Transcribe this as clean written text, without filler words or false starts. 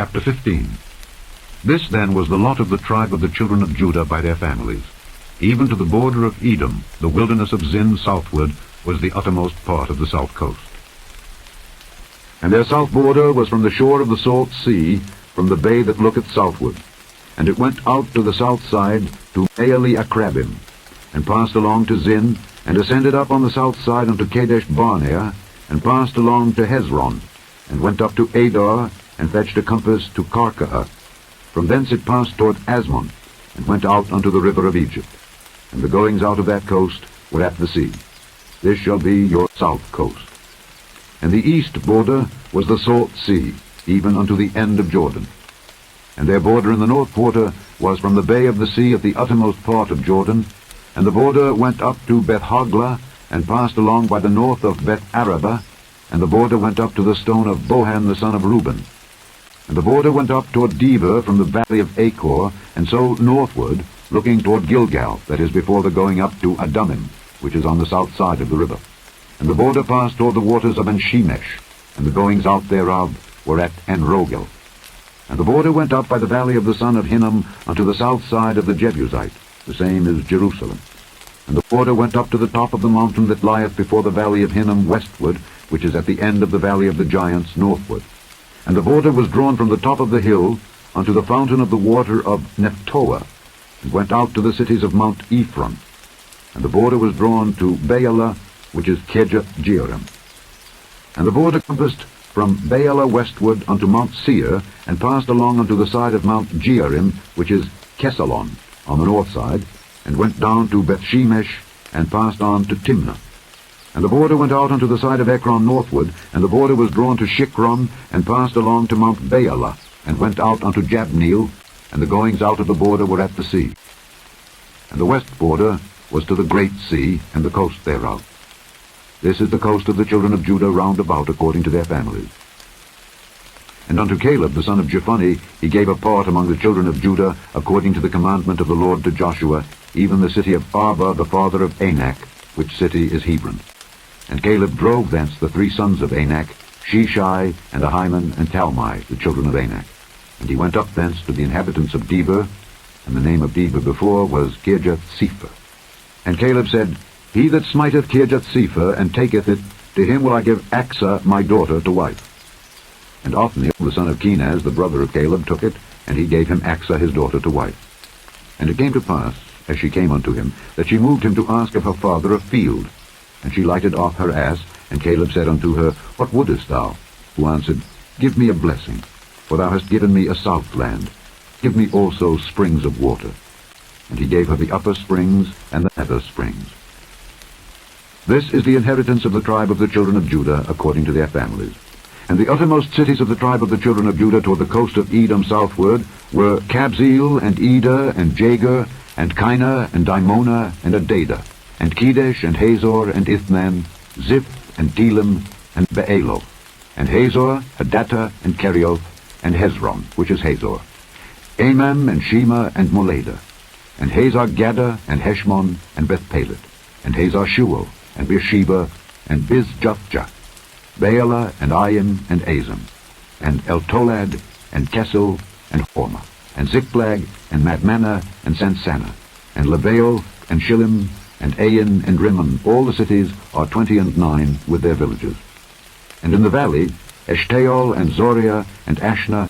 Chapter 15. This then was the lot of the tribe of the children of Judah by their families. Even to the border of Edom, the wilderness of Zin southward, was the uttermost part of the south coast. And their south border was from the shore of the salt sea, from the bay that looketh southward. And it went out to the south side to Baale-Akrabim, and passed along to Zin, and ascended up on the south side unto Kadesh-barnea, and passed along to Hezron, and went up to Adar, and fetched a compass to Karkaa. From thence it passed toward Asmon, and went out unto the river of Egypt. And the goings out of that coast were at the sea. This shall be your south coast. And the east border was the salt sea, even unto the end of Jordan. And their border in the north quarter was from the bay of the sea at the uttermost part of Jordan, and the border went up to Beth-hoglah, and passed along by the north of Beth-arabah, and the border went up to the stone of Bohan the son of Reuben. And the border went up toward Debir from the valley of Achor, and so northward, looking toward Gilgal, that is before the going up to Adumim, which is on the south side of the river. And the border passed toward the waters of En-shemesh, and the goings out thereof were at En-rogel. And the border went up by the valley of the son of Hinnom unto the south side of the Jebusite, the same is Jerusalem. And the border went up to the top of the mountain that lieth before the valley of Hinnom westward, which is at the end of the valley of the giants northward. And the border was drawn from the top of the hill unto the fountain of the water of Nephtoah, and went out to the cities of Mount Ephron. And the border was drawn to Baalah, which is Kirjath-jearim. And the border compassed from Baalah westward unto Mount Seir, and passed along unto the side of Mount Jearim, which is Kesalon, on the north side, and went down to Bethshemesh, and passed on to Timnah. And the border went out unto the side of Ekron northward, and the border was drawn to Shikron, and passed along to Mount Baalah, and went out unto Jabneel, and the goings out of the border were at the sea. And the west border was to the great sea, and the coast thereof. This is the coast of the children of Judah round about according to their families. And unto Caleb the son of Jephunneh he gave a part among the children of Judah, according to the commandment of the Lord to Joshua, even the city of Arba the father of Anak, which city is Hebron. And Caleb drove thence the 3 sons of Anak, Sheshai, and Ahiman, and Talmai, the children of Anak. And he went up thence to the inhabitants of Debir, and the name of Debir before was Kirjath-sepher. And Caleb said, He that smiteth Kirjath-sepher, and taketh it, to him will I give Achsah my daughter to wife. And Othniel the son of Kenaz, the brother of Caleb, took it, and he gave him Achsah his daughter to wife. And it came to pass, as she came unto him, that she moved him to ask of her father a field. And she lighted off her ass, and Caleb said unto her, What wouldest thou? Who answered, Give me a blessing, for thou hast given me a south land. Give me also springs of water. And he gave her the upper springs and the nether springs. This is the inheritance of the tribe of the children of Judah, according to their families. And the uttermost cities of the tribe of the children of Judah toward the coast of Edom southward were Kabzeel, and Eder, and Jagur, and Kinah, and Dimonah, and Adadah, and Kedesh, and Hazor, and Ithnan, Ziph, and Delim, and Baaloth, and Hazor, Hadattah, and Kerioth, and Hezron, which is Hazor, Amam, and Shema, and Moladah, and Hazar-Gaddah, and Heshmon, and Beth-pelet, and Hazar-shual, and Beersheba, and Bizjathjah, Baalah, and Ayim, and Azim, and Eltolad, and Kesel, and Hormah, and Ziklag, and Madmanah, and Sansannah, and Lebaoth, and Shillim, and Ain, and Rimmon. All the cities are 29 with their villages. And in the valley, Eshtaol, and Zoriah, and Ashna,